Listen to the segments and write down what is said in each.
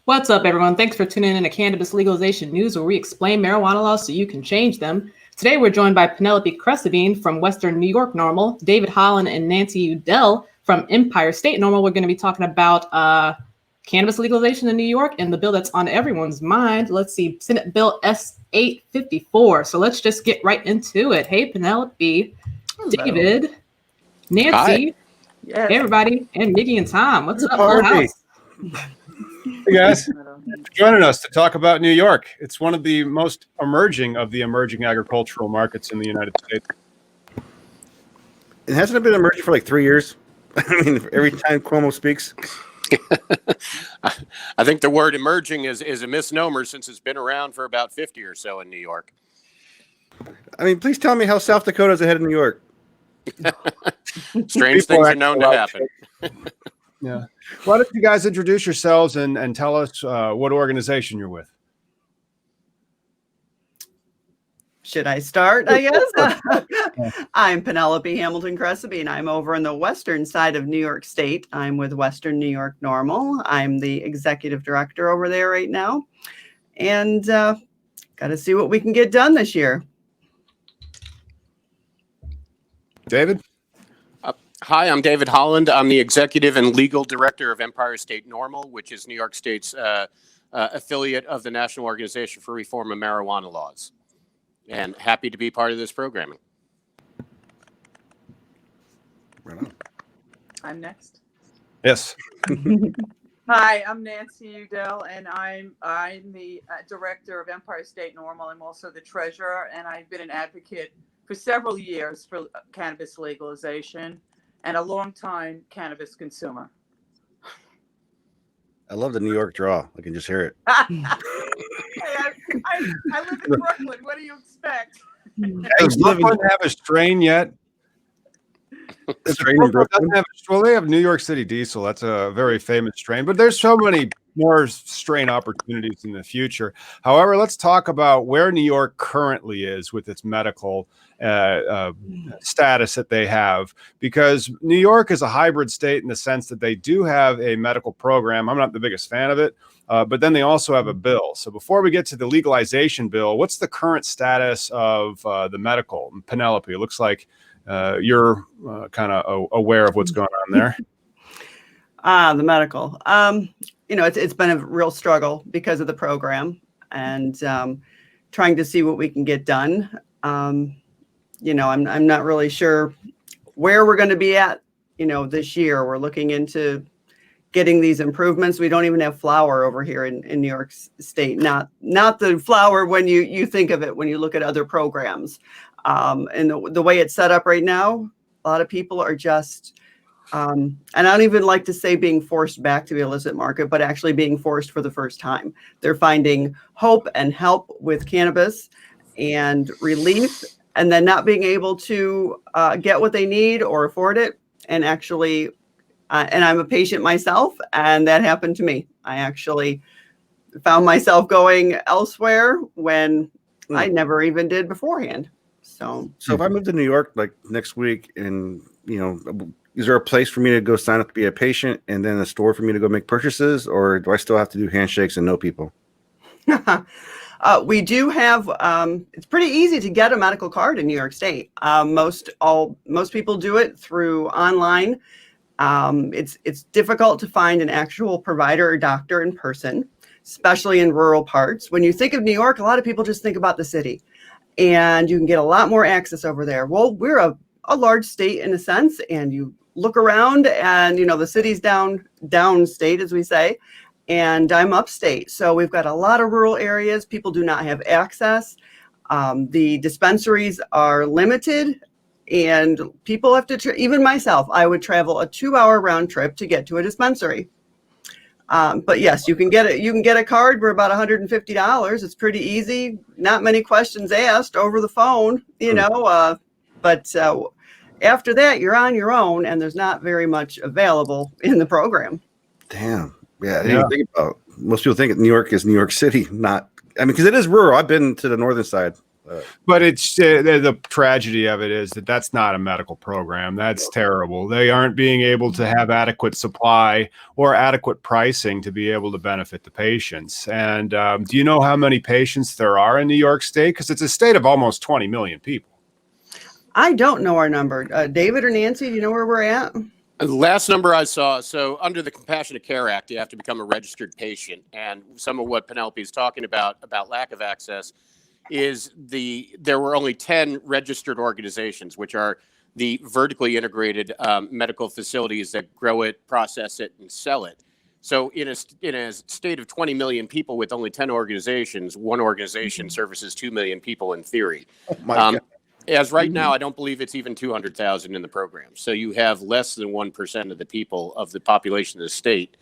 What's up, everyone? Thanks for tuning in to Cannabis Legalization News, where we explain marijuana laws so you can change them. Today, we're joined by Penelope Crescibene from Western New York NORML, David Holland and Nancy Udell from Empire State NORML. We're going to be talking about cannabis legalization in New York and the bill that's on everyone's mind. Let's see, Senate Bill S-854. So let's just get right into it. Hey, Penelope, Hello. David, Nancy, Yes. hey, everybody, and Miggy and Tom. What's up, Party. full house? Hey guys, thanks for joining us to talk about New York. It's one of the most emerging of the emerging agricultural markets in the United States. It hasn't been emerging for like 3 years. I mean, every time Cuomo speaks. I think the word emerging is a misnomer since it's been around for about 50 or so in New York. I mean, please tell me how South Dakota is ahead of New York. Strange things are known to happen. Yeah. Why don't you guys introduce yourselves and tell us what organization you're with? Should I start, I guess? I'm Penelope Hamilton Crescibene. I'm over on the western side of New York State. I'm with Western New York NORML. I'm the executive director over there right now. And got to see what we can get done this year. David? Hi, I'm David Holland. I'm the executive and legal director of Empire State NORML, which is New York State's affiliate of the National Organization for Reform of Marijuana Laws. And happy to be part of this programming. Right on. I'm next. Yes. Hi, I'm Nancy Udell, and I'm the director of Empire State NORML. I'm also the treasurer, and I've been an advocate for several years for cannabis legalization and a long-time cannabis consumer. I love the New York draw. I can just hear it. Hey, I live in Brooklyn. What do you expect? Does Brooklyn have a strain yet? Well, they have New York City Diesel. That's a very famous strain, but there's so many more strain opportunities in the future. However, let's talk about where New York currently is with its medical status that they have, because New York is a hybrid state in the sense that they do have a medical program. I'm not the biggest fan of it, but then they also have a bill. So before we get to the legalization bill, what's the current status of the medical? Penelope, it looks like you're kind of aware of what's going on there. The medical. You know, it's been a real struggle because of the program and trying to see what we can get done. You know, I'm not really sure where we're going to be at, you know, this year. We're looking into getting these improvements. We don't even have flour over here in New York State. Not the flour when you think of it, when you look at other programs. And the way it's set up right now, a lot of people are just, and I don't even like to say being forced back to the illicit market, but actually being forced for the first time. They're finding hope and help with cannabis and relief, and then not being able to get what they need or afford it. And actually, and I'm a patient myself, and that happened to me. I actually found myself going elsewhere when I never even did beforehand. So if I move to New York like next week, and you know, is there a place for me to go sign up to be a patient, and then a store for me to go make purchases, or do I still have to do handshakes and know people? We do have. It's pretty easy to get a medical card in New York State. Most people do it through online. It's difficult to find an actual provider or doctor in person, especially in rural parts. When you think of New York, a lot of people just think about the city, and you can get a lot more access over there. Well, we're a large state in a sense, and you look around, and you know the city's downstate, as we say. And I'm upstate, so we've got a lot of rural areas. People do not have access. The dispensaries are limited, and people have to, even myself, I would travel a 2-hour round trip to get to a dispensary. But yes, you can get it. You can get a card for about $150. It's pretty easy. Not many questions asked over the phone, you know, but after that, you're on your own, and there's not very much available in the program. Damn. Yeah, I didn't even think about. Most people think New York is New York City, not. I mean, because it is rural. I've been to the northern side. But it's the tragedy of it is that that's not a medical program. That's terrible. They aren't being able to have adequate supply or adequate pricing to be able to benefit the patients. And do you know how many patients there are in New York State? Because it's a state of almost 20 million people. I don't know our number. David or Nancy, do you know where we're at? The last number I saw, so under the Compassionate Care Act, you have to become a registered patient. And some of what Penelope is talking about lack of access, is there were only 10 registered organizations, which are the vertically integrated medical facilities that grow it, process it, and sell it. So in a state of 20 million people with only 10 organizations, one organization services 2 million people in theory. Oh my God. As right now, I don't believe it's even 200,000 in the program. So you have less than 1% of the people of the population of the state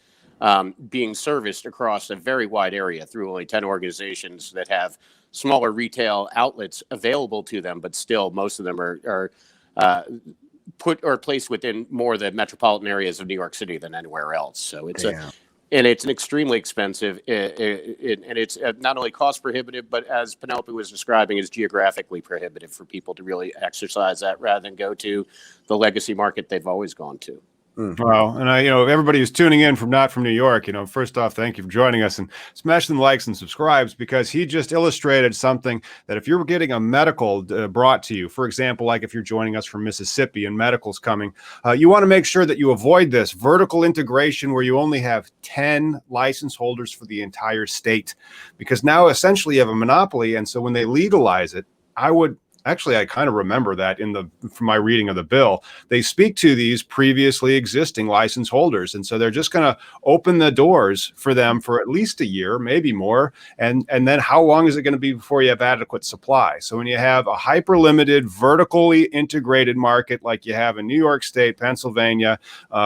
being serviced across a very wide area through only 10 organizations that have smaller retail outlets available to them, but still most of them are put or placed within more the metropolitan areas of New York City than anywhere else. So it's it's an extremely expensive, and it's not only cost prohibitive, but as Penelope was describing, is geographically prohibitive for people to really exercise that rather than go to the legacy market they've always gone to. Well, and everybody who's tuning in not from New York, first off, thank you for joining us, and smash them likes and subscribes, because he just illustrated something that if you're getting a medical brought to you, for example, like if you're joining us from Mississippi and medical's coming, you want to make sure that you avoid this vertical integration where you only have 10 license holders for the entire state, because now essentially you have a monopoly. And so when they legalize it, I kind of remember that from my reading of the bill, they speak to these previously existing license holders. And so they're just going to open the doors for them for at least a year, maybe more. And then how long is it going to be before you have adequate supply? So when you have a hyper limited, vertically integrated market like you have in New York State, Pennsylvania,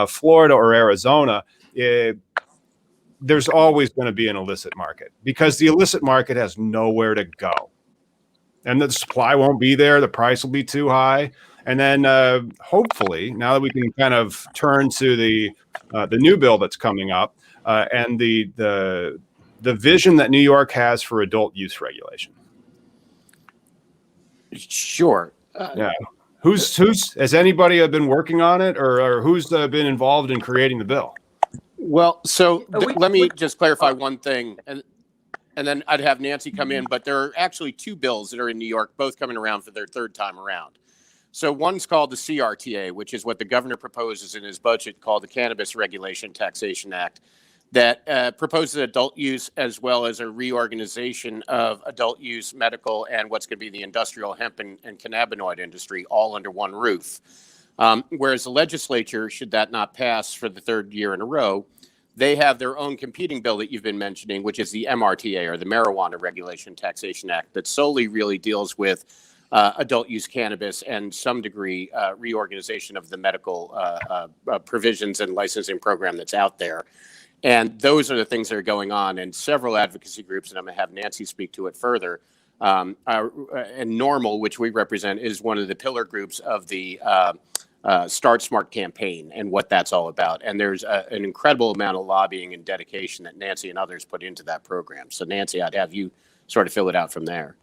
Florida, or Arizona, there's always going to be an illicit market, because the illicit market has nowhere to go. And the supply won't be there. The price will be too high. And then hopefully, now that we can kind of turn to the new bill that's coming up and the vision that New York has for adult use regulation. Sure. Yeah. Has anybody been working on it, or who's been involved in creating the bill? Well, so let me just clarify one thing. And then I'd have Nancy come in, but there are actually two bills that are in New York, both coming around for their third time around. So one's called the CRTA, which is what the governor proposes in his budget, called the Cannabis Regulation Taxation Act, that proposes adult use as well as a reorganization of adult use, medical, and what's going to be the industrial hemp and cannabinoid industry all under one roof. Whereas the legislature, should that not pass for the third year in a row, they have their own competing bill that you've been mentioning, which is the MRTA, or the Marijuana Regulation Taxation Act, that solely really deals with adult use cannabis and some degree reorganization of the medical provisions and licensing program that's out there. And those are the things that are going on. And several advocacy groups, and I'm going to have Nancy speak to it further, and NORML, which we represent, is one of the pillar groups of the Start Smart campaign and what that's all about. And there's an incredible amount of lobbying and dedication that Nancy and others put into that program. So Nancy, I'd have you sort of fill it out from there.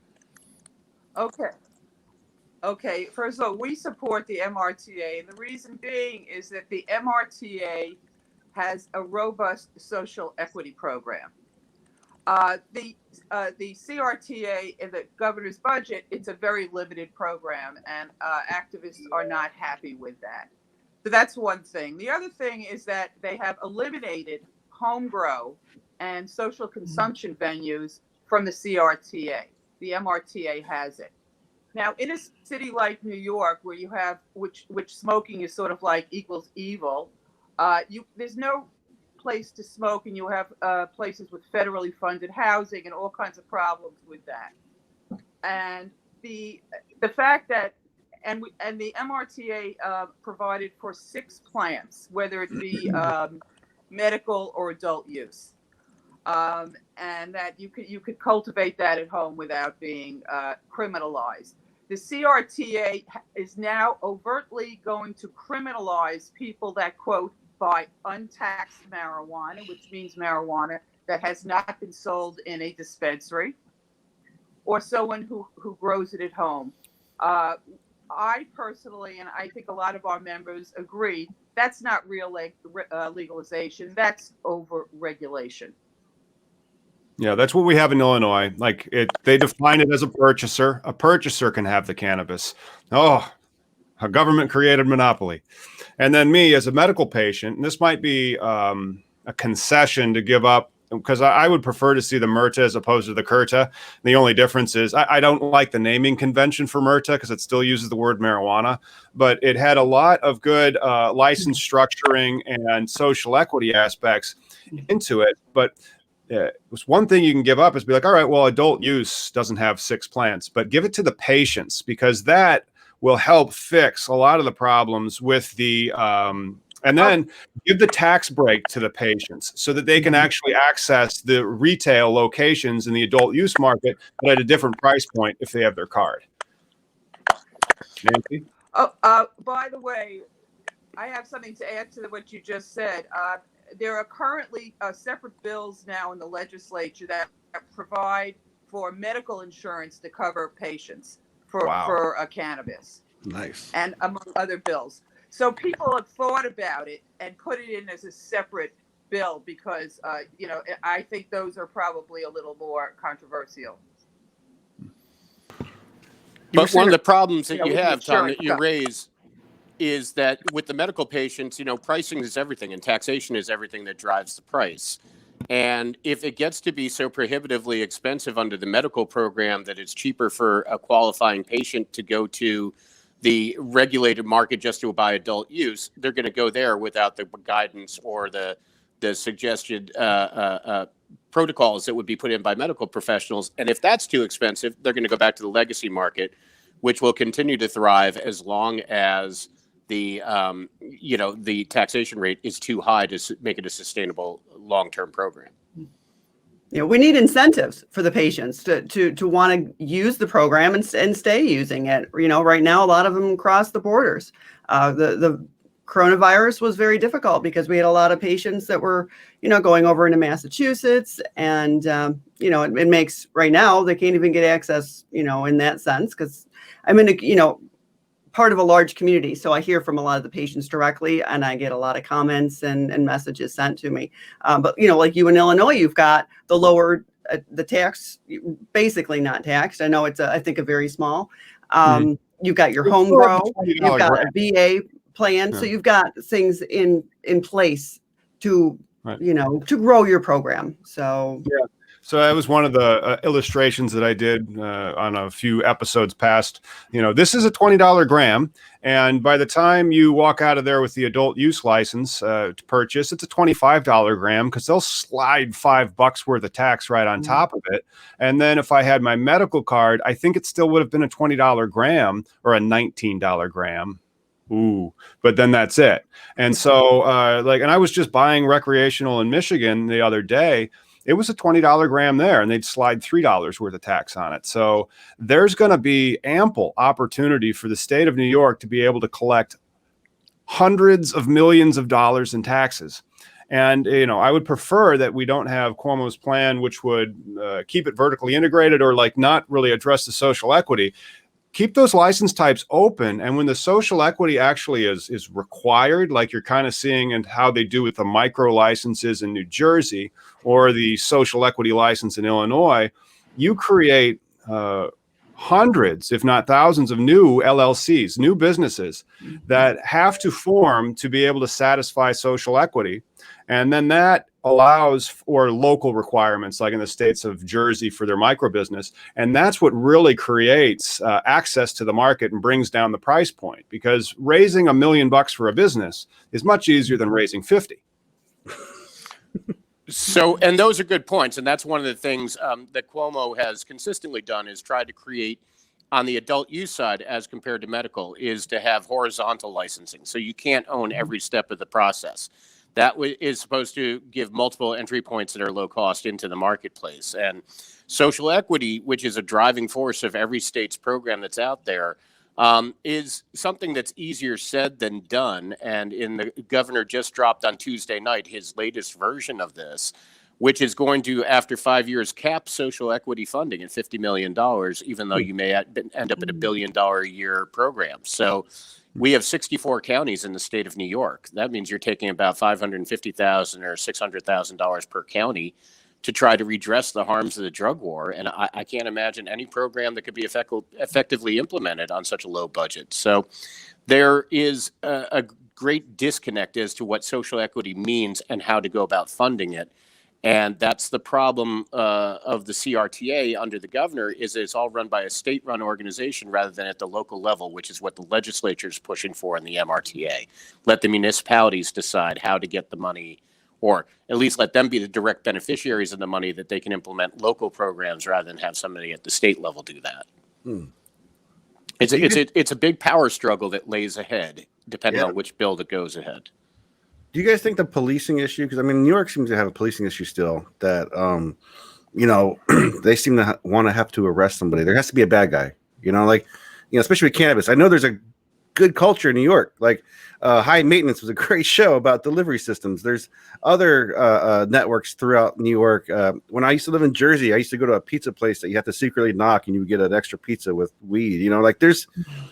Okay. First of all, we support the MRTA. And the reason being is that the MRTA has a robust social equity program. The CRTA in the governor's budget, it's a very limited program, and activists are not happy with that. So that's one thing. The other thing is that they have eliminated home grow and social consumption venues from the CRTA. The MRTA has it. Now, in a city like New York, where you have, which smoking is sort of like equals evil, there's no place to smoke, and you have places with federally funded housing and all kinds of problems with that. And the fact that and the MRTA provided for 6 plants, whether it be medical or adult use, and that you could cultivate that at home without being criminalized. The CRTA is now overtly going to criminalize people that, quote, buy untaxed marijuana, which means marijuana that has not been sold in a dispensary. or someone who grows it at home. I personally, and I think a lot of our members agree, that's not real legalization. That's over regulation. Yeah, that's what we have in Illinois. Like they define it as a purchaser. A purchaser can have the cannabis. Oh, a government created monopoly. And then me as a medical patient, and this might be a concession to give up, because I would prefer to see the MRTA as opposed to the CRTA. The only difference is I don't like the naming convention for MRTA because it still uses the word marijuana, but it had a lot of good license structuring and social equity aspects into it. But it was one thing you can give up is be like, all right, well, adult use doesn't have 6 plants, but give it to the patients, because that will help fix a lot of the problems with the and then give the tax break to the patients so that they can actually access the retail locations in the adult use market, but at a different price point if they have their card. Nancy? By the way, I have something to add to what you just said. There are currently separate bills now in the legislature that provide for medical insurance to cover patients for cannabis. Nice. And among other bills. So people have thought about it and put it in as a separate bill because, I think those are probably a little more controversial. But one of the problems that you have, Tom, that you stuff. raise is that with the medical patients, pricing is everything and taxation is everything that drives the price. And if it gets to be so prohibitively expensive under the medical program that it's cheaper for a qualifying patient to go to the regulated market just to buy adult use, they're going to go there without the guidance or the suggested protocols that would be put in by medical professionals. And if that's too expensive, they're going to go back to the legacy market, which will continue to thrive as long as the the taxation rate is too high to make it a sustainable long-term program. We need incentives for the patients to want to use the program and stay using it. Right now, a lot of them cross the borders. The coronavirus was very difficult because we had a lot of patients that were, going over into Massachusetts, and it makes right now they can't even get access, in that sense, because I'm in a, part of a large community. So I hear from a lot of the patients directly, and I get a lot of comments and messages sent to me. But, like you in Illinois, you've got the lower, the tax, basically not taxed. I know it's, I think, a very small. You've got your home grow, you've got a VA plan. Yeah. So you've got things in place to, to grow your program. So, yeah. So that was one of the illustrations that I did on a few episodes past. This is a $20 gram. And by the time you walk out of there with the adult use license to purchase, it's a $25 gram because they'll slide $5 worth of tax right on top of it. And then if I had my medical card, I think it still would have been a $20 gram or a $19 gram. Ooh, but then that's it. And so and I was just buying recreational in Michigan the other day. It was a $20 gram there, and they'd slide $3 worth of tax on it. So there's going to be ample opportunity for the state of New York to be able to collect hundreds of millions of dollars in taxes. And, I would prefer that we don't have Cuomo's plan, which would keep it vertically integrated or not really address the social equity. Keep those license types open. And when the social equity actually is required, like you're kind of seeing and how they do with the micro licenses in New Jersey or the social equity license in Illinois, you create hundreds, if not thousands of new LLCs, new businesses that have to form to be able to satisfy social equity. And then that allows for local requirements, like in the states of Jersey for their micro business. And that's what really creates access to the market and brings down the price point, because raising $1 million for a business is much easier than raising 50. So, and those are good points. And that's one of the things that Cuomo has consistently done is try to create on the adult use side as compared to medical is to have horizontal licensing. So you can't own every step of the process. That is supposed to give multiple entry points that are low cost into the marketplace. And social equity, which is a driving force of every state's program that's out there, is something that's easier said than done. And the governor just dropped on Tuesday night his latest version of this, which is going to, after 5 years, cap social equity funding at $50 million, even though you may end up at $1 billion a year program. So we have 64 counties in the state of New York. That means you're taking about $550,000 or $600,000 per county to try to redress the harms of the drug war. And I can't imagine any program that could be effectively implemented on such a low budget. So there is a great disconnect as to what social equity means and how to go about funding it. And that's the problem of the CRTA under the governor, is it's all run by a state-run organization rather than at the local level, which is what the legislature is pushing for in the MRTA. Let the municipalities decide how to get the money, or at least let them be the direct beneficiaries of the money, that they can implement local programs rather than have somebody at the state level do that. It's a big power struggle that lays ahead, depending on which bill that goes ahead. Do you guys think the policing issue, because I mean, New York seems to have a policing issue still, that, you know, they seem to want to have to arrest somebody. There has to be a bad guy, you know, like, you know, especially with cannabis. I know there's a good culture in New York. Like High Maintenance was a great show about delivery systems. There's other networks throughout New York. When I used to live in Jersey, I used to go to a pizza place that you have to secretly knock and you would get an extra pizza with weed. You know, like there's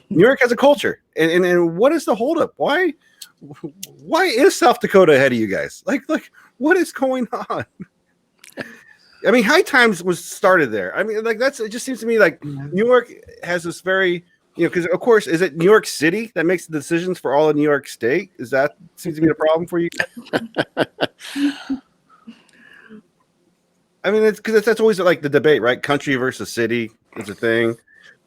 New York has a culture. And what is the holdup? Why is South Dakota ahead of you guys? Like what is going on? I mean, High Times was started there. I mean, like it just seems to me like New York has this very, you know, because of course, is it New York City that makes the decisions for all of New York State? Is that seems to be the problem for you? I mean, it's because that's always like the debate, right? Country versus city is a thing,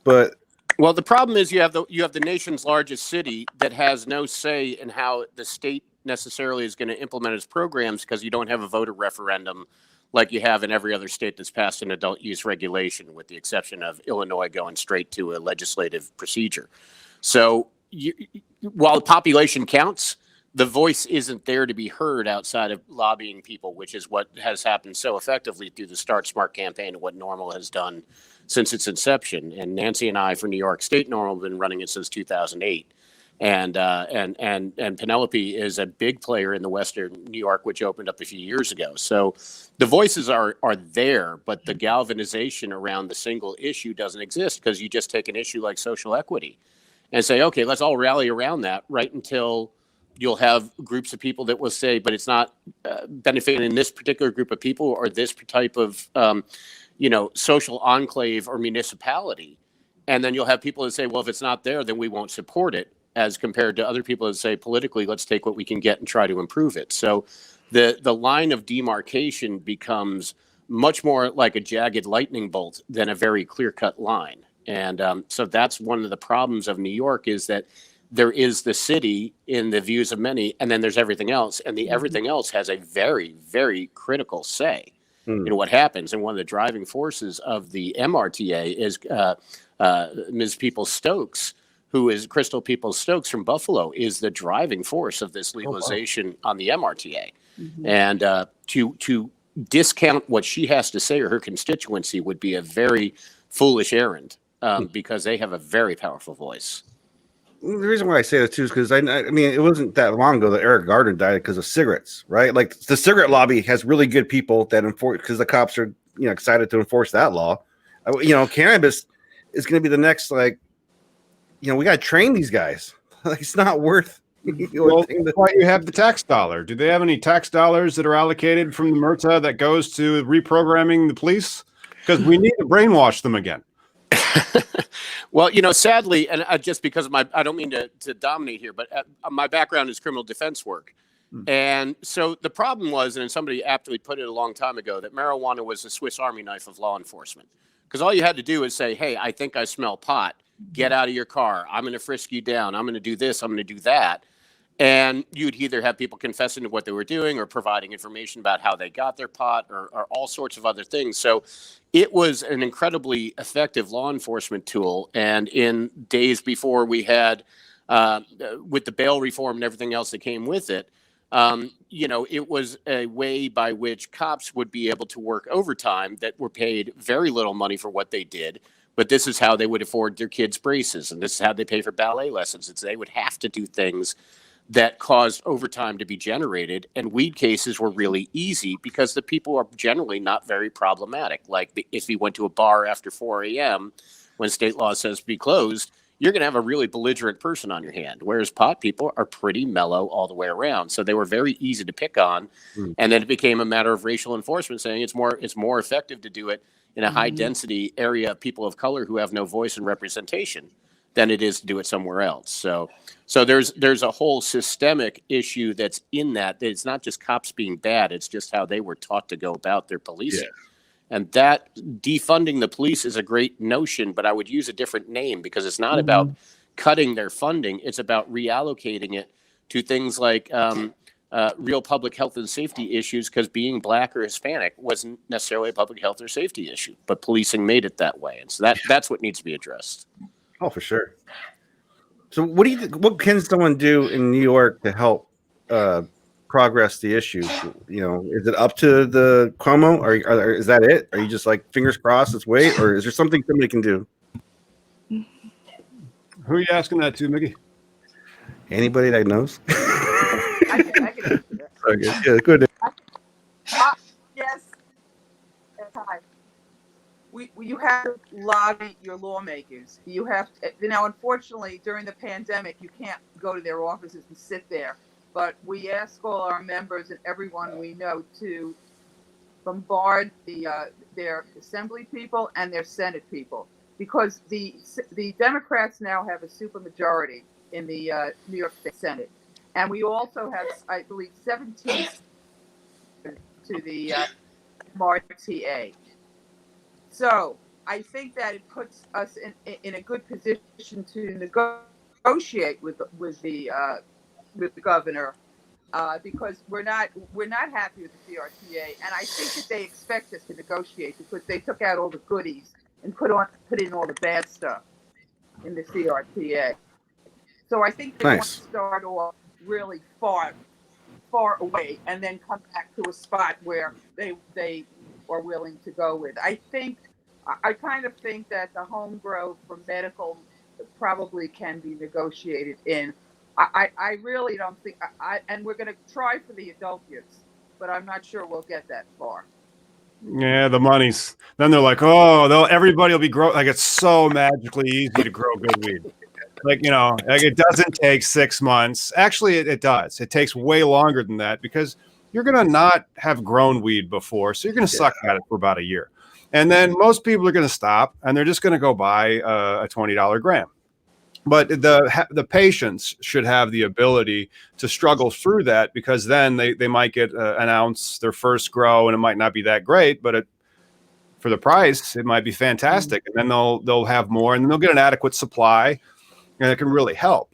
but. Well, the problem is you have the nation's largest city that has no say in how the state necessarily is going to implement its programs, because you don't have a voter referendum like you have in every other state that's passed an adult use regulation, with the exception of Illinois going straight to a legislative procedure. So while the population counts, the voice isn't there to be heard outside of lobbying people, which is what has happened so effectively through the Start Smart campaign and what NORML has done since its inception. And Nancy and I for New York State NORML have been running it since 2008. And Penelope is a big player in the Western New York, which opened up a few years ago. So the voices are there, but the galvanization around the single issue doesn't exist, because you just take an issue like social equity and say, okay, let's all rally around that, right, until you'll have groups of people that will say, but it's not benefiting this particular group of people or this type of, social enclave or municipality. And then you'll have people that say, well, if it's not there, then we won't support it, as compared to other people that say, politically, let's take what we can get and try to improve it. So the line of demarcation becomes much more like a jagged lightning bolt than a very clear-cut line. And so that's one of the problems of New York, is that there is the city in the views of many, and then there's everything else. And the everything else has a very, very critical say in what happens. And one of the driving forces of the MRTA is Ms. Peoples-Stokes, who is Crystal Peoples-Stokes from Buffalo, is the driving force of this legalization on the MRTA. And to discount what she has to say or her constituency would be a very foolish errand, because they have a very powerful voice. The reason why I say that too is because I mean, it wasn't that long ago that Eric Gardner died because of cigarettes, right? Like the cigarette lobby has really good people that enforce, because the cops are, excited to enforce that law. Cannabis is going to be the next, like, we got to train these guys. Like, it's not worth. Well, that's why you have the tax dollar. Do they have any tax dollars that are allocated from the MRTA that goes to reprogramming the police? Because we need to brainwash them again. Well, sadly, and just because of I don't mean to dominate here, but my background is criminal defense work. And so the problem was, and somebody aptly put it a long time ago, that marijuana was the Swiss Army knife of law enforcement. Because all you had to do is say, hey, I think I smell pot. Get out of your car. I'm going to frisk you down. I'm going to do this. I'm going to do that. And you'd either have people confessing to what they were doing or providing information about how they got their pot or all sorts of other things. So it was an incredibly effective law enforcement tool. And in days before we had, with the bail reform and everything else that came with it, it was a way by which cops would be able to work overtime that were paid very little money for what they did. But this is how they would afford their kids braces. And this is how they pay for ballet lessons. They would have to do things that caused overtime to be generated. And weed cases were really easy because the people are generally not very problematic. Like if you went to a bar after 4 a.m. when state law says be closed, you're going to have a really belligerent person on your hand, whereas pot people are pretty mellow all the way around. So they were very easy to pick on. And then it became a matter of racial enforcement, saying it's more effective to do it in a high density area of people of color who have no voice and representation than it is to do it somewhere else. So there's a whole systemic issue that's in that it's not just cops being bad, it's just how they were taught to go about their policing. And that defunding the police is a great notion, but I would use a different name because it's not about cutting their funding. It's about reallocating it to things like real public health and safety issues, because being Black or Hispanic wasn't necessarily a public health or safety issue, but policing made it that way. And so that's what needs to be addressed. Oh, for sure. So what can someone do in New York to help progress the issue? Is it up to the Cuomo, or is that it? Are you just like fingers crossed, let's wait, or is there something somebody can do? Who are you asking that to, Mickey? Anybody that knows? I can answer that. Okay. Yeah, good. Yes. Hi. You have to lobby your lawmakers. You have to, now, unfortunately, during the pandemic, you can't go to their offices and sit there. But we ask all our members and everyone we know to bombard their assembly people and their Senate people, because the Democrats now have a supermajority in the New York State Senate, and we also have, I believe, 17 to the MRTA. So I think that it puts us in a good position to negotiate with the governor, because we're not happy with the CRTA, and I think that they expect us to negotiate because they took out all the goodies and put in all the bad stuff in the CRTA. So I think they want to start off really far away and then come back to a spot where they are willing to go with. I kind of think that the home grow for medical probably can be negotiated in. I really don't think, and we're going to try for the adult use, but I'm not sure we'll get that far. Yeah, the money's. Then they're like, oh, everybody will be like it's so magically easy to grow good weed. Like it doesn't take 6 months. Actually, it does. It takes way longer than that because you're going to not have grown weed before, so you're going to suck at it for about a year, and then most people are going to stop and they're just going to go buy a $20 gram. But the patients should have the ability to struggle through that, because then they might get an ounce their first grow and it might not be that great, but for the price it might be fantastic, and then they'll have more and then they'll get an adequate supply, and it can really help.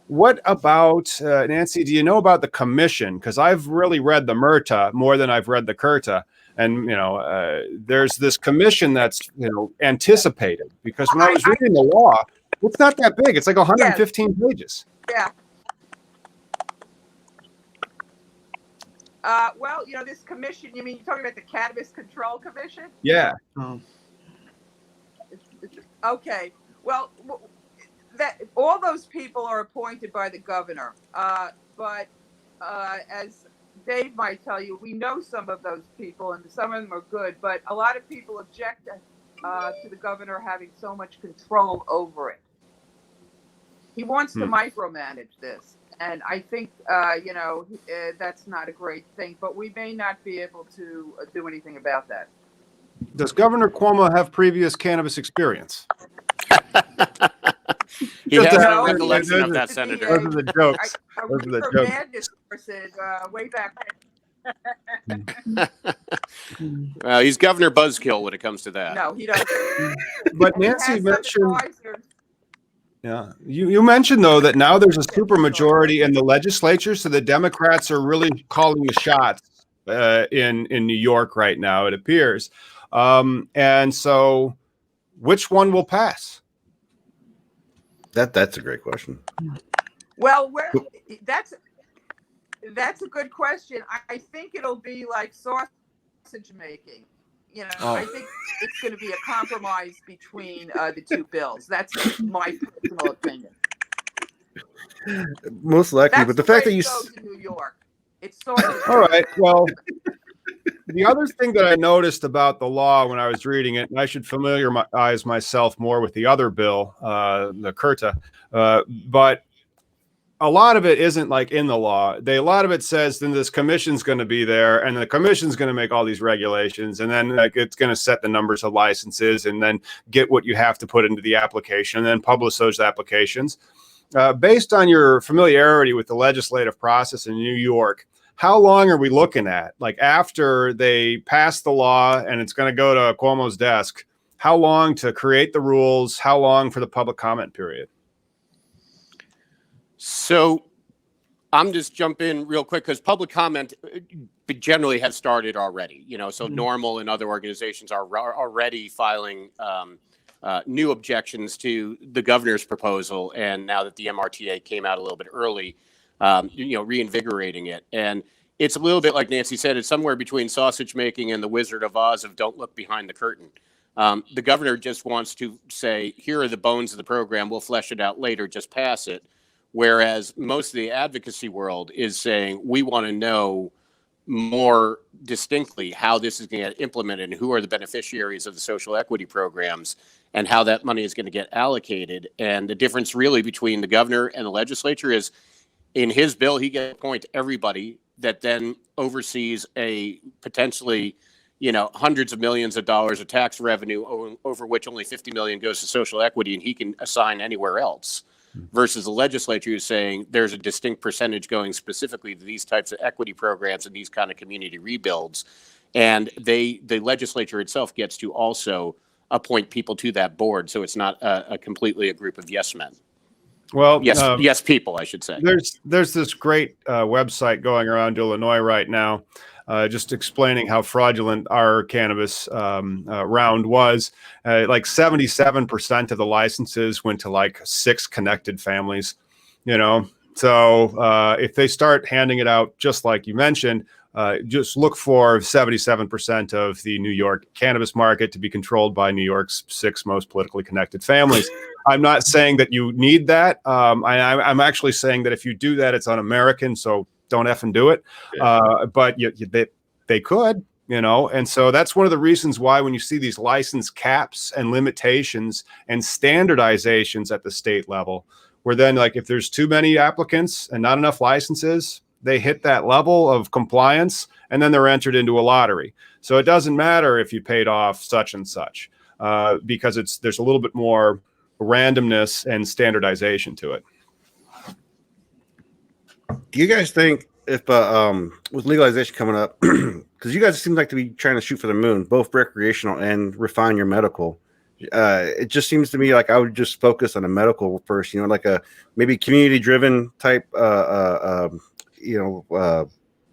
What about Nancy? Do you know about the commission? Because I've really read the MRTA more than I've read the CRTA. And there's this commission that's anticipated, because when I was reading the law, it's not that big. It's like 115 pages. Yeah. Well, this commission, you mean you're talking about the Cannabis Control Commission? Yeah. Okay. Well, that all those people are appointed by the governor. But as Dave might tell you, we know some of those people, and some of them are good, but a lot of people object to the governor having so much control over it. He wants to micromanage this, and I think that's not a great thing, but we may not be able to do anything about that. Does Governor Cuomo have previous cannabis experience? He has no recollection of that, Senator. Those are the jokes. Those are the jokes. Madness person, way back Well, he's Governor Buzzkill when it comes to that. No, he doesn't. But Nancy mentioned. Yeah, you mentioned though that now there's a supermajority in the legislature, so the Democrats are really calling the shots in New York right now, it appears. And so, which one will pass? That's a great question. Well, that's a good question. I think it'll be like sausage making. I think it's going to be a compromise between the two bills. That's my personal opinion. Most likely, That's but the fact that way you it goes in New York. It's sort of All right. Well, the other thing that I noticed about the law when I was reading it, and I should familiarize myself more with the other bill, the CRTA, but a lot of it isn't like in the law. A lot of it says then this commission's going to be there, and the commission's going to make all these regulations, and then like it's going to set the numbers of licenses, and then get what you have to put into the application, and then publish those applications. Based on your familiarity with the legislative process in New York, how long are we looking at? Like after they pass the law and it's going to go to Cuomo's desk, how long to create the rules? How long for the public comment period? So I'm just jump in real quick because public comment generally has started already. So NORML and other organizations are already filing new objections to the governor's proposal, and now that the MRTA came out a little bit early, reinvigorating it. And it's a little bit like Nancy said, it's somewhere between sausage making and the Wizard of Oz of don't look behind the curtain. The governor just wants to say, here are the bones of the program, we'll flesh it out later, just pass it. Whereas most of the advocacy world is saying, we want to know more distinctly how this is going to get implemented and who are the beneficiaries of the social equity programs and how that money is going to get allocated. And the difference really between the governor and the legislature is in his bill, he gets to appoint everybody that then oversees a potentially, hundreds of millions of dollars of tax revenue over which only 50 million goes to social equity and he can assign anywhere else. Versus the legislature is saying there's a distinct percentage going specifically to these types of equity programs and these kind of community rebuilds. And the legislature itself gets to also appoint people to that board. So it's not completely a group of yes men. Well, yes, people, I should say. There's this great website going around Illinois right now, just explaining how fraudulent our cannabis round was. Like 77% of the licenses went to like 6 connected families, So if they start handing it out, just like you mentioned, just look for 77% of the New York cannabis market to be controlled by New York's 6 most politically connected families. I'm not saying that you need that. I'm actually saying that if you do that, it's un-American. So don't effing do it. But they could, and so that's one of the reasons why when you see these license caps and limitations and standardizations at the state level, where then like if there's too many applicants and not enough licenses, they hit that level of compliance and then they're entered into a lottery. So it doesn't matter if you paid off such and such because there's a little bit more randomness and standardization to it. Do you guys think if with legalization coming up, because you guys seem like to be trying to shoot for the moon, both recreational and refine your medical, it just seems to me like I would just focus on the medical first, like a maybe community driven type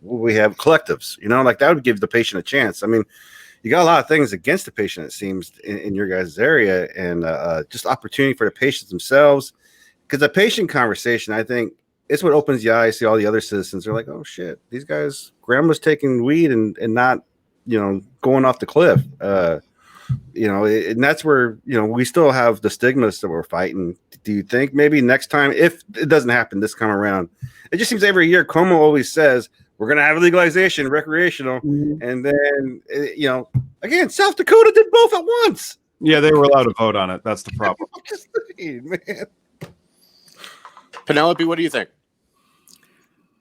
we have collectives, like that would give the patient a chance. I mean, you got a lot of things against the patient, it seems, in your guys' area, and just opportunity for the patients themselves. Because the patient conversation, I think, it's what opens the eyes to all the other citizens. They're like, oh shit, these guys, grandma's taking weed and not, going off the cliff. And that's where, we still have the stigmas that we're fighting. Do you think maybe next time, if it doesn't happen this time around, it just seems every year Cuomo always says, we're going to have legalization, recreational. Mm-hmm. And then, again, South Dakota did both at once. Yeah, they were allowed to vote on it. That's the problem. Man. Penelope, what do you think?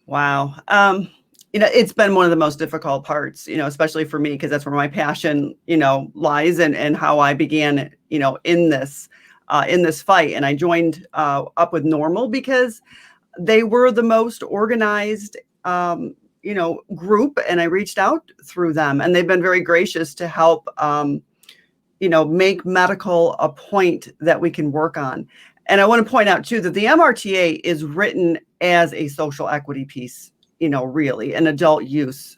Wow. It's been one of the most difficult parts, especially for me, because that's where my passion, lies and how I began, in this fight. And I joined up with NORML because they were the most organized, group. And I reached out through them, and they've been very gracious to help, make medical a point that we can work on. And I want to point out, too, that the MRTA is written as a social equity piece, really, an adult use.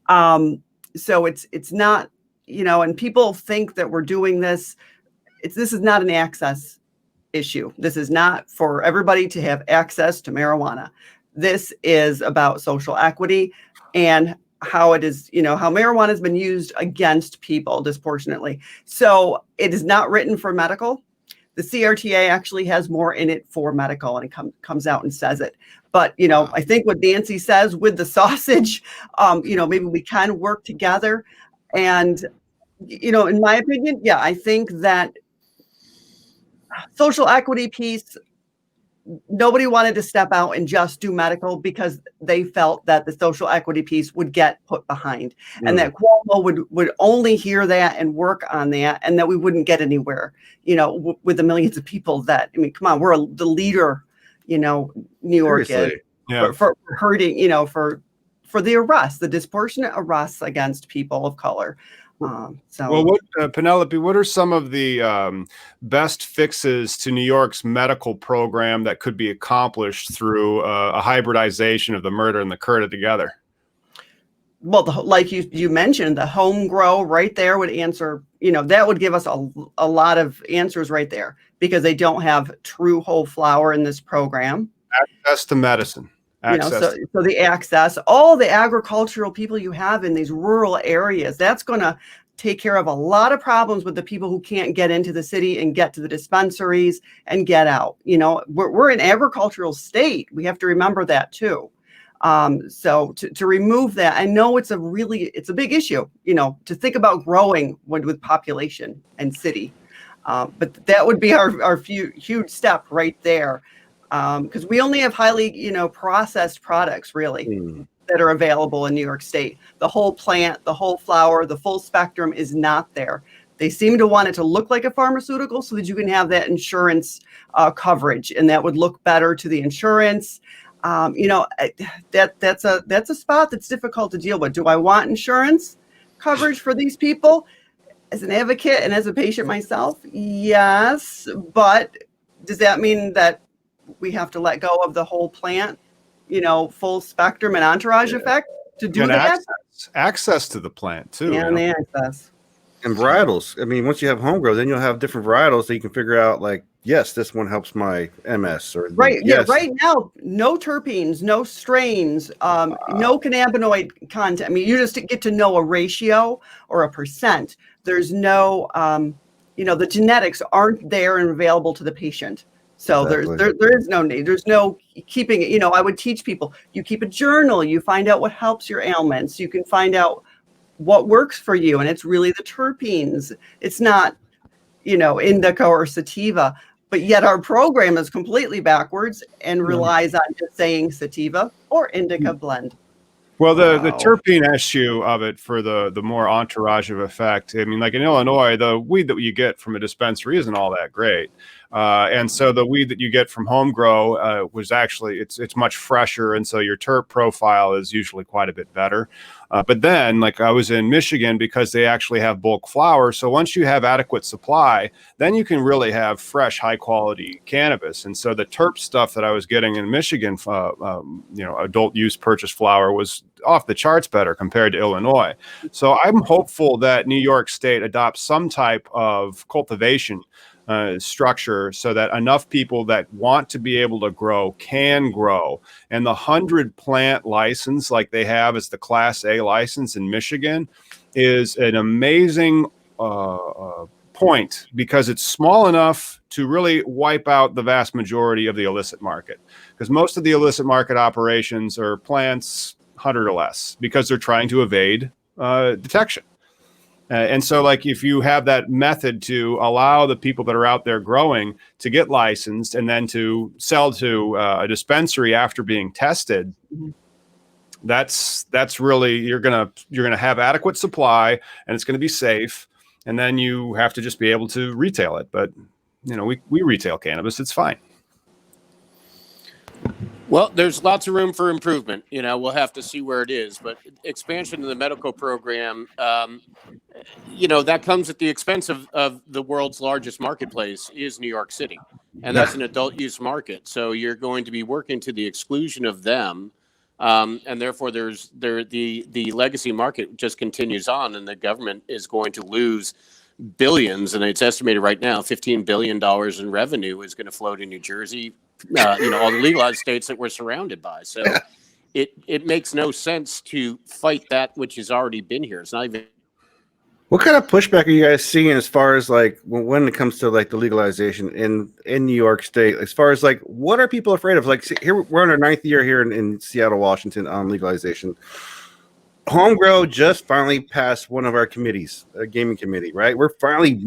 So it's not, and people think that we're doing this. This is not an access issue. This is not for everybody to have access to marijuana. This is about social equity and how it is, how marijuana has been used against people disproportionately. So it is not written for medical. The CRTA actually has more in it for medical, and it comes out and says it. But, I think what Nancy says with the sausage, maybe we can work together. And, in my opinion, yeah, I think that social equity piece, nobody wanted to step out and just do medical because they felt that the social equity piece would get put behind, and that Cuomo would only hear that and work on that, and that we wouldn't get anywhere, with the millions of people that, come on, we're the leader, New York is for hurting, for the arrests, the disproportionate arrests against people of color. Well, Penelope, what are some of the best fixes to New York's medical program that could be accomplished through a hybridization of the murder and the CRTA together? Well, like you mentioned, the home grow right there would answer, that would give us a lot of answers right there, because they don't have true whole flower in this program. Access to medicine. So the access, all the agricultural people you have in these rural areas, that's going to take care of a lot of problems with the people who can't get into the city and get to the dispensaries and get out. We're an agricultural state. We have to remember that too. So to remove that, I know it's a big issue, to think about growing with population and city. But that would be our huge step right there. Because we only have highly, processed products really that are available in New York State. The whole plant, the whole flower, the full spectrum is not there. They seem to want it to look like a pharmaceutical so that you can have that insurance coverage, and that would look better to the insurance. That's a spot that's difficult to deal with. Do I want insurance coverage for these people? As an advocate and as a patient myself, yes, but does that mean that we have to let go of the whole plant, full spectrum and entourage effect to do that? Access to the plant too. Yeah, and the access. And varietals. I mean, once you have home grow, then you'll have different varietals that you can figure out, like, yes, this one helps my MS. Or right. Yes. Yeah. Right now, no terpenes, no strains, no cannabinoid content. I mean, you just get to know a ratio or a percent. There's no, the genetics aren't there and available to the patient. So Exactly. there is no need. There's no keeping it. I would teach people, you keep a journal, you find out what helps your ailments. You can find out what works for you. And it's really the terpenes. It's not, indica or sativa, but yet our program is completely backwards and relies on just saying sativa or indica blend. Well, the terpene issue of it for the more entourage of effect, I mean, like in Illinois, the weed that you get from a dispensary isn't all that great. And so the weed that you get from home grow was actually, it's much fresher. And so your terp profile is usually quite a bit better. But then, like I was in Michigan because they actually have bulk flower. So once you have adequate supply, then you can really have fresh, high quality cannabis. And so the terp stuff that I was getting in Michigan, adult use purchase flower was off the charts better compared to Illinois. So I'm hopeful that New York State adopts some type of cultivation structure so that enough people that want to be able to grow can grow. And the 100 plant license, like they have as the Class A license in Michigan, is an amazing point because it's small enough to really wipe out the vast majority of the illicit market. Because most of the illicit market operations are plants 100 or less because they're trying to evade detection. And so, like, if you have that method to allow the people that are out there growing to get licensed and then to sell to a dispensary after being tested, that's really you're gonna have adequate supply and it's gonna be safe. And then you have to just be able to retail it. But we retail cannabis; it's fine. Well, there's lots of room for improvement. We'll have to see where it is, but expansion of the medical program, that comes at the expense of the world's largest marketplace is New York City. And that's an adult use market. So you're going to be working to the exclusion of them. And therefore the legacy market just continues on and the government is going to lose billions. And it's estimated right now, $15 billion in revenue is going to flow to New Jersey, all the legalized states that we're surrounded by. So it makes no sense to fight that which has already been here. It's not even What kind of pushback are you guys seeing as far as like when it comes to like the legalization in New York State? As far as like what are people afraid of? Like here we're on our 9th year here in Seattle, Washington on legalization. Homegrow just finally passed one of our committees, a gaming committee, right? We're finally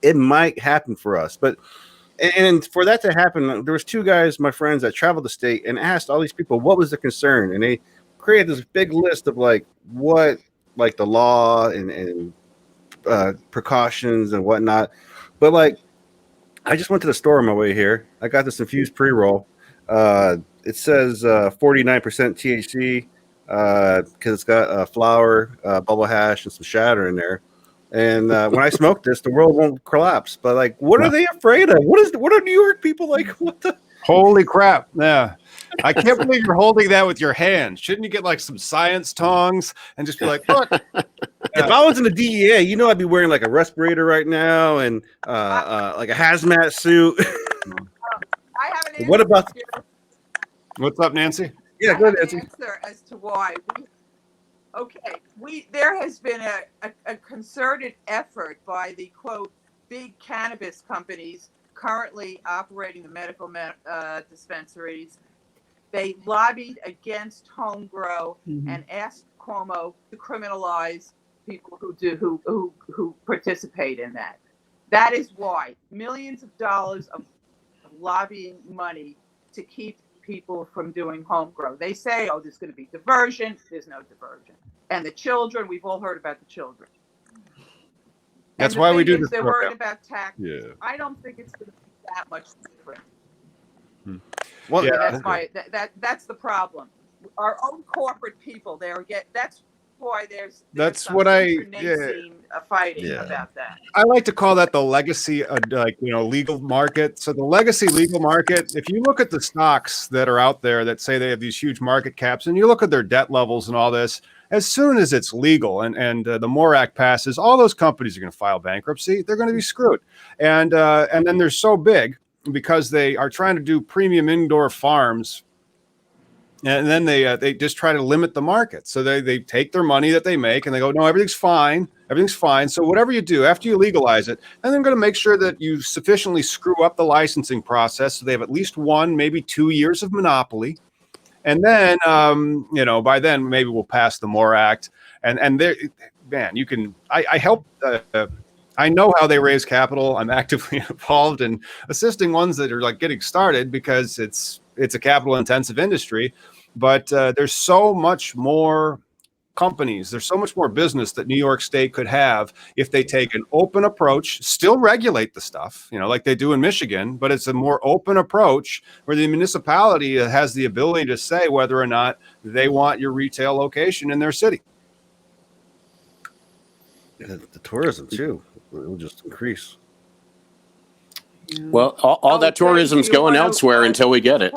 it might happen for us, but and for that to happen, there was 2 guys, my friends, that traveled the state and asked all these people what was the concern, and they created this big list of like what like the law and precautions and whatnot. But like, I just went to the store on my way here. I got this infused pre-roll. It says 49% THC because it's got flour, bubble hash, and some shatter in there. And when I smoke this, the world won't collapse. But like, what are they afraid of? What are New York people like? What the? Holy crap! Yeah, I can't believe you're holding that with your hands. Shouldn't you get like some science tongs and just be like, look? If I was in the DEA, you know, I'd be wearing like a respirator right now and like a hazmat suit. I have an answer. What about? What's up, Nancy? Yeah, I go have ahead, an Nancy. answer as to why. There has been a concerted effort by the quote big cannabis companies currently operating the medical dispensaries. They lobbied against home grow and asked Cuomo to criminalize people who participate in that. That is why millions of dollars of lobbying money to keep people from doing home grow. They say, oh, there's going to be diversion. There's no diversion. And the children, we've all heard about the children. That's why we do this They're program. worried about tax. Yeah. I don't think it's going to be that much different. Well, Yeah. That's the problem. Our own corporate people that's why there's That's some what I- internecine fighting Yeah. about that. I like to call that the legacy, legal market. So the legacy legal market, if you look at the stocks that are out there that say they have these huge market caps, and you look at their debt levels and all this, as soon as it's legal and the MORE Act passes, all those companies are going to file bankruptcy. They're going to be screwed. And then they're so big because they are trying to do premium indoor farms. And then they just try to limit the market. So they take their money that they make and they go, no, everything's fine. Everything's fine. So whatever you do after you legalize it, then they're going to make sure that you sufficiently screw up the licensing process. So they have at least 1, maybe 2 years of monopoly. And then, by then maybe we'll pass the MORE Act. And there, man, you can, I help, I know how they raise capital. I'm actively involved in assisting ones that are like getting started because it's a capital intensive industry. But there's so much more companies, there's so much more business that New York State could have if they take an open approach, still regulate the stuff, like they do in Michigan, but it's a more open approach where the municipality has the ability to say whether or not they want your retail location in their city. the tourism too, it will just increase. Well, all that tourism's going elsewhere until we get it.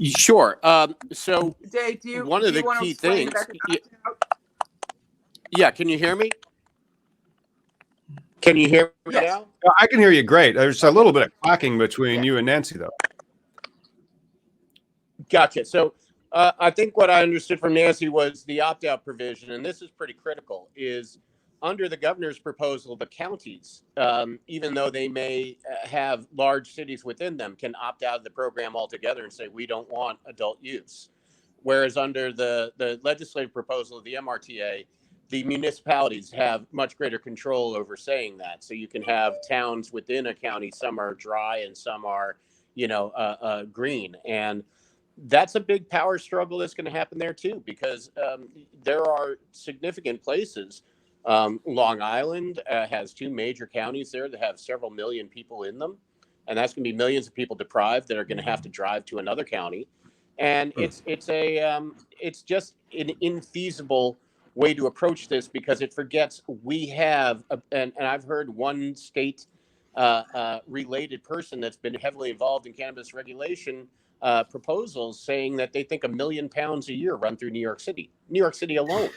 Sure. So Dave, one of the key things. Yeah, can you hear me? Can you hear me now? I can hear you great. There's a little bit of clacking between you and Nancy, though. Gotcha. So I think what I understood from Nancy was the opt-out provision, and this is pretty critical, is under the governor's proposal, the counties, even though they may have large cities within them, can opt out of the program altogether and say, we don't want adult use. Whereas under the legislative proposal of the MRTA, the municipalities have much greater control over saying that. So you can have towns within a county, some are dry and some are, green. And that's a big power struggle that's going to happen there too, because there are significant places. Long Island has 2 major counties there that have several million people in them. And that's going to be millions of people deprived that are going to have to drive to another county. And it's just an infeasible way to approach this because it forgets we have, and I've heard one state related person that's been heavily involved in cannabis regulation proposals saying that they think 1 million pounds a year run through New York City alone.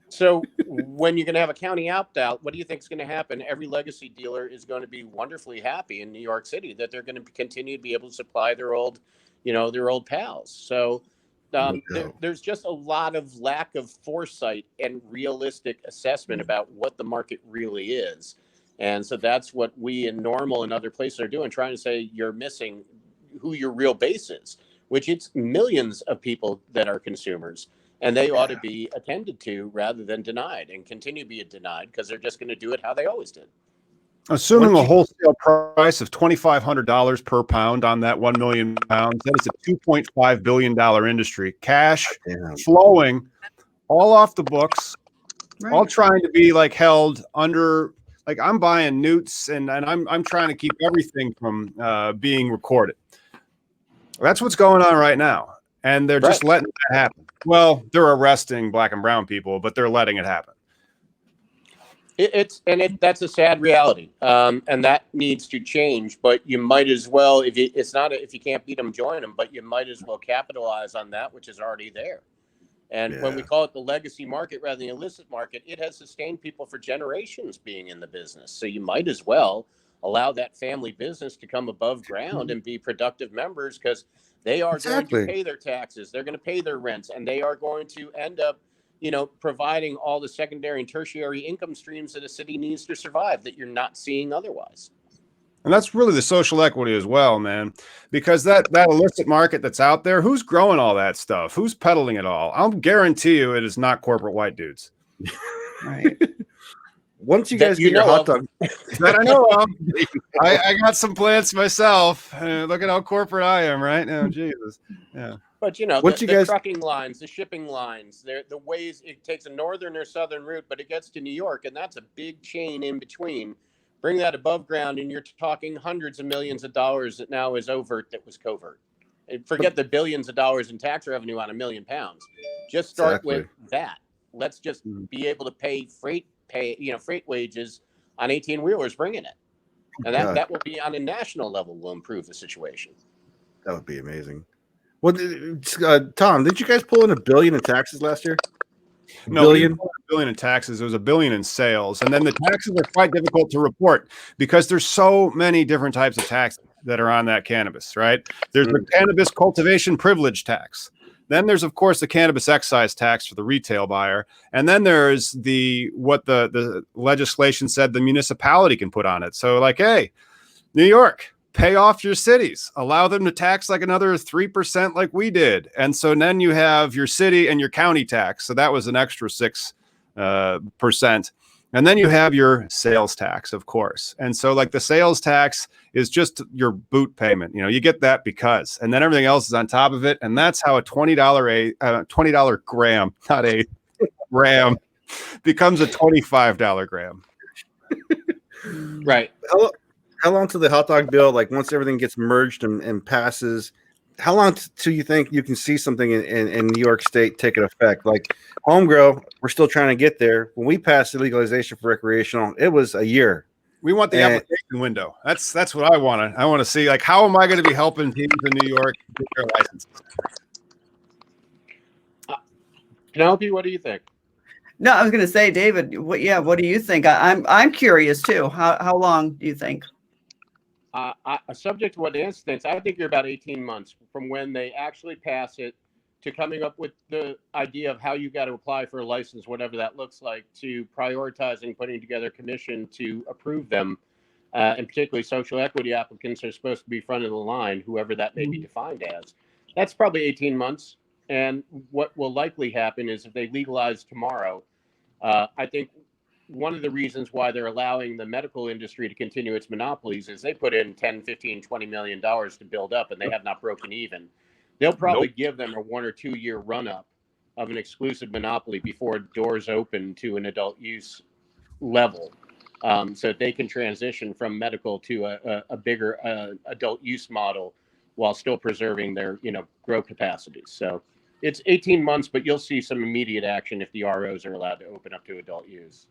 So when you're going to have a county opt-out, what do you think is going to happen? Every legacy dealer is going to be wonderfully happy in New York City that they're going to continue to be able to supply their old pals. So There's just a lot of lack of foresight and realistic assessment about what the market really is. And so that's what we in NORML and other places are doing, trying to say you're missing who your real base is, which it's millions of people that are consumers. And they ought to be attended to rather than denied, and continue to be denied because they're just going to do it how they always did. Assuming a wholesale price of $2,500 per pound on that 1 million pounds, that is a $2.5 billion industry. Cash flowing all off the books, all trying to be like held under, like I'm buying newts and I'm trying to keep everything from being recorded. That's what's going on right now. And they're just letting that happen. Well, they're arresting black and brown people, but they're letting it happen. That's a sad reality, and that needs to change. But you might as well, if you can't beat them, join them. But you might as well capitalize on that which is already there. And when we call it the legacy market rather than the illicit market, it has sustained people for generations being in the business. So you might as well allow that family business to come above ground and be productive members, because they are going to pay their taxes, they're going to pay their rents, and they are going to end up, providing all the secondary and tertiary income streams that a city needs to survive that you're not seeing otherwise. And that's really the social equity as well, man, because that illicit market that's out there, who's growing all that stuff? Who's peddling it all? I'll guarantee you it is not corporate white dudes. Right. Once you guys get your hot dog, that I know of. I got some plants myself. Look at how corporate I am, right? Oh, Jesus. Yeah. But the trucking lines, the shipping lines, the ways it takes a northern or southern route, but it gets to New York, and that's a big chain in between. Bring that above ground, and you're talking hundreds of millions of dollars that now is overt that was covert. And forget the billions of dollars in tax revenue on 1 million pounds. Just start with that. Let's just be able to pay freight wages on 18-wheelers bringing it. And that will be on a national level, will improve the situation. That would be amazing. Well, Tom, didn't you guys pull in $1 billion in taxes last year? No, $1 billion in taxes. It was $1 billion in sales. And then the taxes are quite difficult to report because there's so many different types of taxes that are on that cannabis, right? There's the cannabis cultivation privilege tax. Then there's, of course, the cannabis excise tax for the retail buyer. And then there's what the legislation said the municipality can put on it. So like, hey, New York, pay off your cities, allow them to tax like another 3% like we did. And so then you have your city and your county tax. So that was an extra 6%. And then you have your sales tax, of course. And so like the sales tax is just your boot payment. You get that because, and then everything else is on top of it. And that's how a $20 gram, not a gram, becomes a $25 gram. Right. How long till the hot dog bill, like once everything gets merged and passes, how long till you think you can see something in New York State take an effect? Like home grow, we're still trying to get there. When we passed the legalization for recreational, it was a year. We want the application window. That's what I want to. I want to see, like, how am I going to be helping teams in New York get their licenses? Penelope, what do you think? No, I was going to say, David. What do you think? I'm curious too. How long do you think? Subject to what Nancy thinks, I think you're about 18 months from when they actually pass it to coming up with the idea of how you got to apply for a license, whatever that looks like, to prioritizing, putting together a commission to approve them. And particularly social equity applicants are supposed to be front of the line, whoever that may be defined as. That's probably 18 months. And what will likely happen is if they legalize tomorrow, I think one of the reasons why they're allowing the medical industry to continue its monopolies is they put in 10, 15, $20 million to build up, and they have not broken even. They'll probably give them a 1 or 2 year run up of an exclusive monopoly before doors open to an adult use level, so that they can transition from medical to a bigger adult use model while still preserving their grow capacities. So it's 18 months, but you'll see some immediate action if the ROs are allowed to open up to adult use.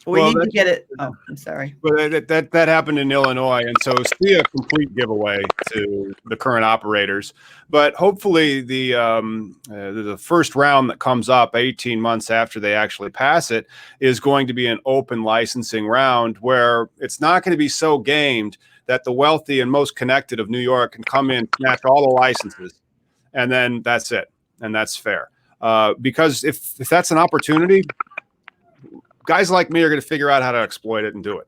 We need to get it. Oh, I'm sorry. But that happened in Illinois, and so see a complete giveaway to the current operators. But hopefully the first round that comes up 18 months after they actually pass it is going to be an open licensing round where it's not going to be so gamed that the wealthy and most connected of New York can come in, snatch all the licenses, and then that's it, and that's fair. Because if that's an opportunity, guys like me are going to figure out how to exploit it and do it.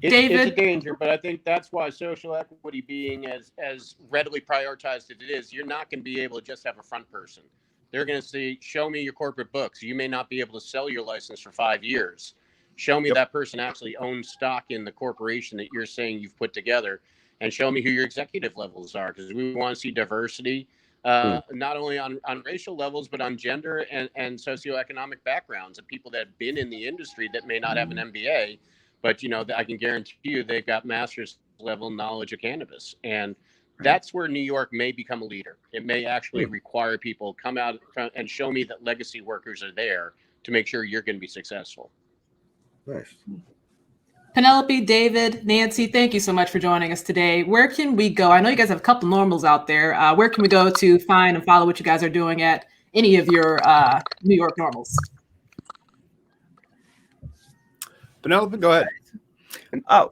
David? It's a danger, but I think that's why social equity being as readily prioritized as it is, you're not going to be able to just have a front person. They're going to say, show me your corporate books. You may not be able to sell your license for 5 years. Show me that person actually owns stock in the corporation that you're saying you've put together, and show me who your executive levels are, because we want to see diversity, not only on racial levels, but on gender and socioeconomic backgrounds of people that have been in the industry that may not have an MBA, but I can guarantee you they've got master's level knowledge of cannabis. And that's where New York may become a leader. It may actually require people come out and show me that legacy workers are there to make sure you're going to be successful. Nice. Penelope, David, Nancy, thank you so much for joining us today. Where can we go? I know you guys have a couple normals out there. Where can we go to find and follow what you guys are doing at any of your New York normals? Penelope, go ahead. Oh,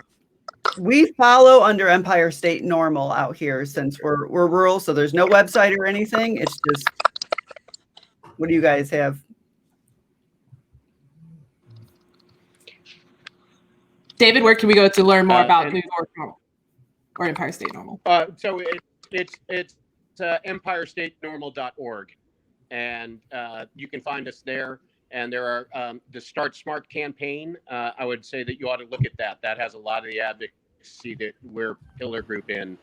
we follow under Empire State NORML out here since we're rural, so there's no website or anything. It's just, what do you guys have? David, where can we go to learn more about New York normal or Empire State NORML? So it's empirestatenormal.org, and you can find us there. And there are the Start Smart campaign. I would say that you ought to look at that. That has a lot of the advocacy that we're pillar group in,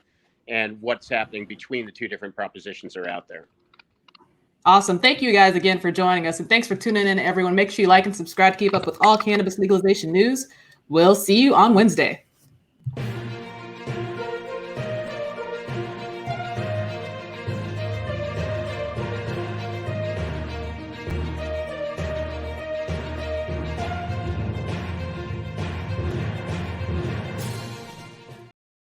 and what's happening between the two different propositions that are out there. Awesome. Thank you guys again for joining us. And thanks for tuning in, everyone. Make sure you like and subscribe to keep up with all cannabis legalization news. We'll see you on Wednesday.